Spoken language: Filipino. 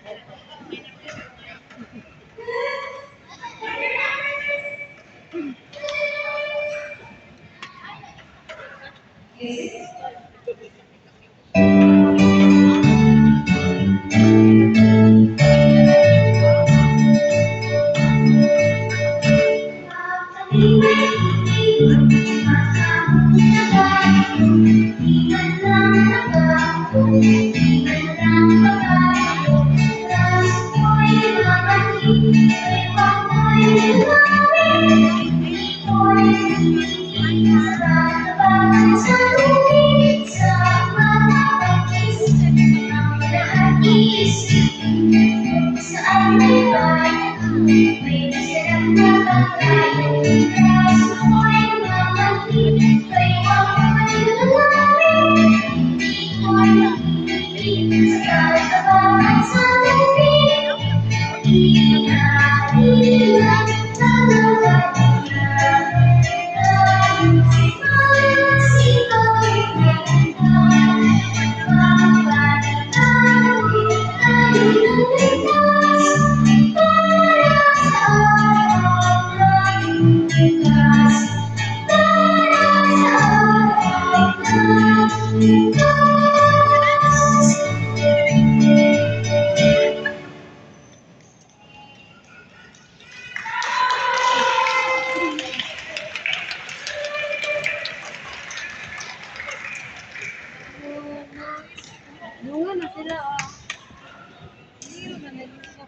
Saan may bayan, may masarap na pagkain. Kaso ko'y namamalit, kay wako'y lumalim. Di ko'y nakikinig sa katabangan sa